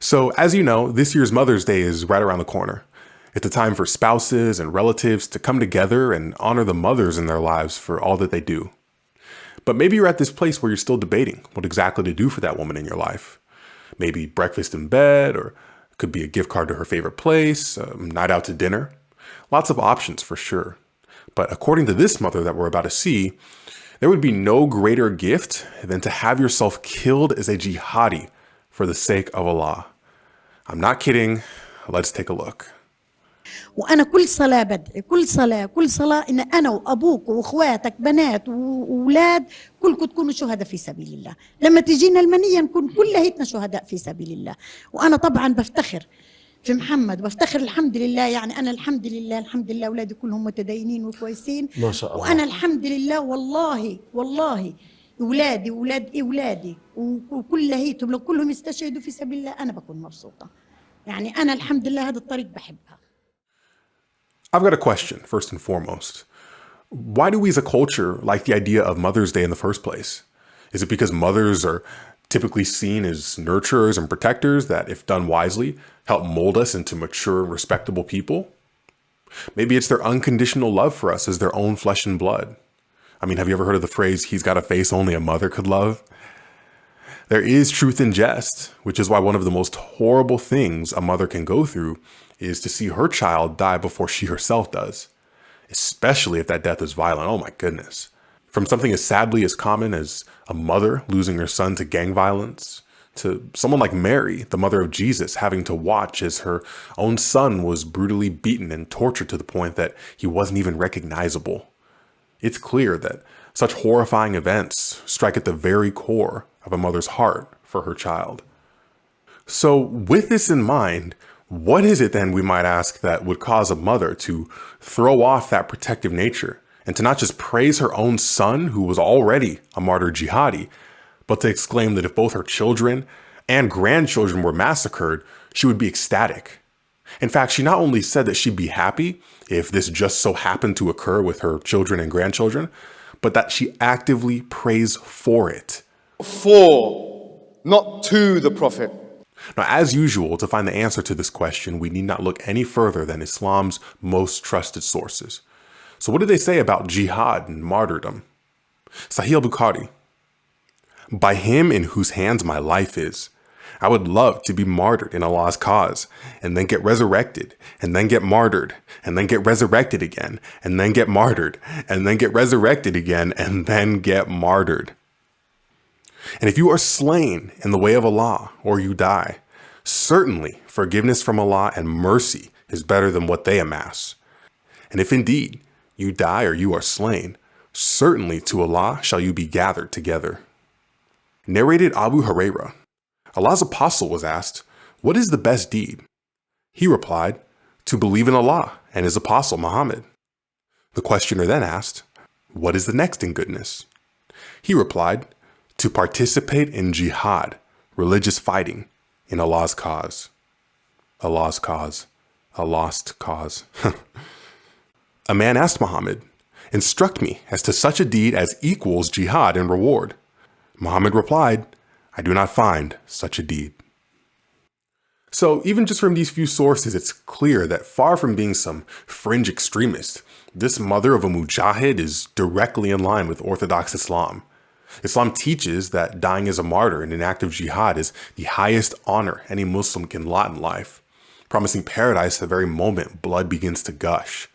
So as you know, this year's Mother's Day is right around the corner. It's a time for spouses and relatives to come together and honor the mothers in their lives for all that they do. But maybe you're at this place where you're still debating what exactly to do for that woman in your life. Maybe breakfast in bed, or it could be a gift card to her favorite place, a night out to dinner. Lots of options for sure. But according to this mother that we're about to see, there would be no greater gift than to have yourself killed as a jihadi for the sake of Allah. I'm not kidding. Let's take a look. وأنا كل صلاة بدعي كل صلاة إن أنا وأبوك وأخواتك بنات وأولاد كلكم تكونوا شهداء في سبيل الله. لما تجينا المنية نكون كلهتنا شهداء في سبيل الله. وأنا طبعا بفتخر في محمد وبفتخر الحمد لله، يعني أنا الحمد لله أولادي كلهم متدينين وكويسين ما شاء الله. وأنا الحمد لله والله أولادي وكلهيتهم لو كلهم يستشهدوا في سبيل الله أنا بكون مبسوطة. يعني أنا الحمد لله هذا الطريق بحبها. I've got a question, first and foremost. Why do we as a culture like the idea of Mother's Day in the first place? Is it because mothers are typically seen as nurturers and protectors that, if done wisely, help mold us into mature and respectable people? Maybe it's their unconditional love for us as their own flesh and blood. I mean, have you ever heard of the phrase, he's got a face only a mother could love? There is truth in jest, which is why one of the most horrible things a mother can go through is to see her child die before she herself does, especially if that death is violent. Oh my goodness. From something as sadly as common as a mother losing her son to gang violence, to someone like Mary, the mother of Jesus, having to watch as her own son was brutally beaten and tortured to the point that he wasn't even recognizable. It's clear that such horrifying events strike at the very core of a mother's heart for her child. So with this in mind, what is it then, we might ask, that would cause a mother to throw off that protective nature and to not just praise her own son, who was already a martyr jihadi, but to exclaim that if both her children and grandchildren were massacred, she would be ecstatic? In fact, she not only said that she'd be happy if this just so happened to occur with her children and grandchildren, but that she actively prays for it. For, not to the Prophet. Now, as usual, to find the answer to this question, we need not look any further than Islam's most trusted sources. So what do they say about jihad and martyrdom? Sahih al-Bukhari: by him in whose hands my life is, I would love to be martyred in Allah's cause, and then get resurrected, and then get martyred, and then get resurrected again, and then get martyred, and then get resurrected again, and then get martyred. And if you are slain in the way of Allah, or you die, certainly forgiveness from Allah and mercy is better than what they amass. And if indeed you die or you are slain, certainly to Allah shall you be gathered together. Narrated Abu Hurairah: Allah's apostle was asked, what is the best deed? He replied, to believe in Allah and his apostle Muhammad. The questioner then asked, what is the next in goodness? He replied, to participate in jihad, religious fighting, in Allah's cause. Allah's cause. A lost cause. A man asked Muhammad, instruct me as to such a deed as equals jihad in reward. Muhammad replied, I do not find such a deed. So even just from these few sources, it's clear that far from being some fringe extremist, this mother of a mujahid is directly in line with Orthodox Islam. Islam teaches that dying as a martyr in an act of jihad is the highest honor any Muslim can lot in life, promising paradise the very moment blood begins to gush.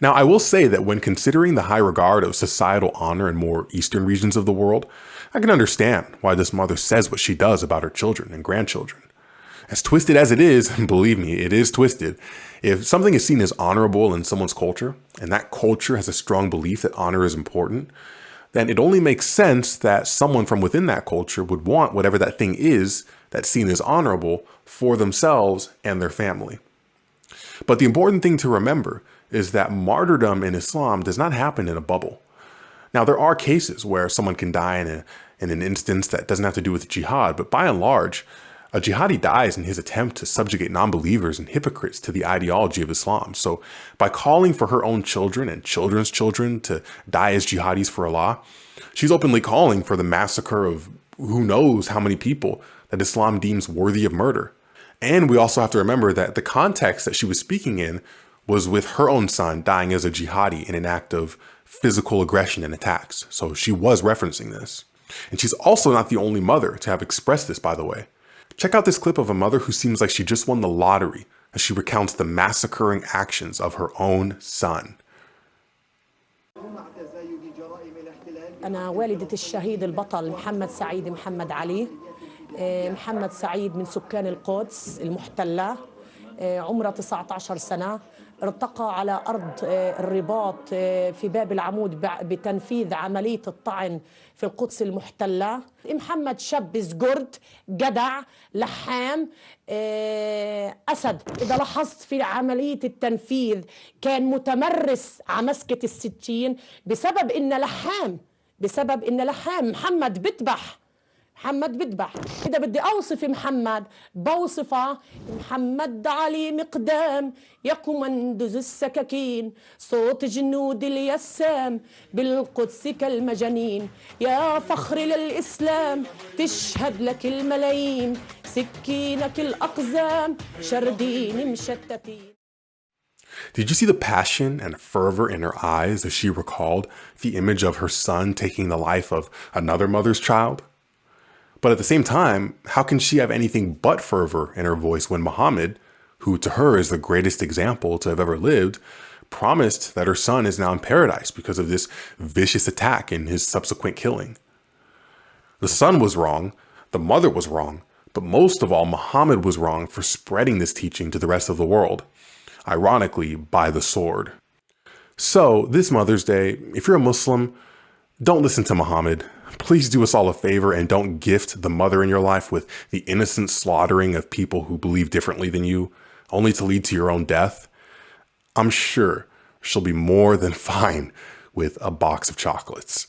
Now, I will say that when considering the high regard of societal honor in more eastern regions of the world, I can understand why this mother says what she does about her children and grandchildren. As twisted as it is, and believe me, it is twisted, if something is seen as honorable in someone's culture, and that culture has a strong belief that honor is important, then it only makes sense that someone from within that culture would want whatever that thing is that's seen as honorable for themselves and their family. But the important thing to remember is that martyrdom in Islam does not happen in a bubble. Now, there are cases where someone can die in an instance that doesn't have to do with jihad, but by and large, a jihadi dies in his attempt to subjugate non-believers and hypocrites to the ideology of Islam. So by calling for her own children and children's children to die as jihadis for Allah, she's openly calling for the massacre of who knows how many people that Islam deems worthy of murder. And we also have to remember that the context that she was speaking in was with her own son dying as a jihadi in an act of physical aggression and attacks. So she was referencing this. And she's also not the only mother to have expressed this, by the way. Check out this clip of a mother who seems like she just won the lottery as she recounts the massacring actions of her own son. أنا والدة الشهيد البطل محمد سعيد محمد علي. محمد سعيد من سكان القدس المحتلة، عمره 19 سنة، ارتقى على أرض الرباط في باب العمود بتنفيذ عملية الطعن في القدس المحتلة. محمد شاب زجرد جدع لحام أسد. إذا لاحظت في عملية التنفيذ كان متمرس على مسكة السكين بسبب إنه لحام، محمد بذبح. إذا بدي أوصف محمد بوصفه محمد علي مقدام، يا كومندوز السكاكين، صوت جنود اليسام، بالقدس كالمجانين، يا فخر للإسلام، تشهد لك الملايين، سكينك الأقزام، شردين مشتتين. Did you see the passion and fervor in her eyes as she recalled the image of her son taking the life of another mother's child? But at the same time, how can she have anything but fervor in her voice when Muhammad, who to her is the greatest example to have ever lived, promised that her son is now in paradise because of this vicious attack and his subsequent killing? The son was wrong, the mother was wrong, but most of all, Muhammad was wrong for spreading this teaching to the rest of the world, ironically by the sword. So this Mother's Day, if you're a Muslim, don't listen to Muhammad. Please do us all a favor and don't gift the mother in your life with the innocent slaughtering of people who believe differently than you, only to lead to your own death. I'm sure she'll be more than fine with a box of chocolates.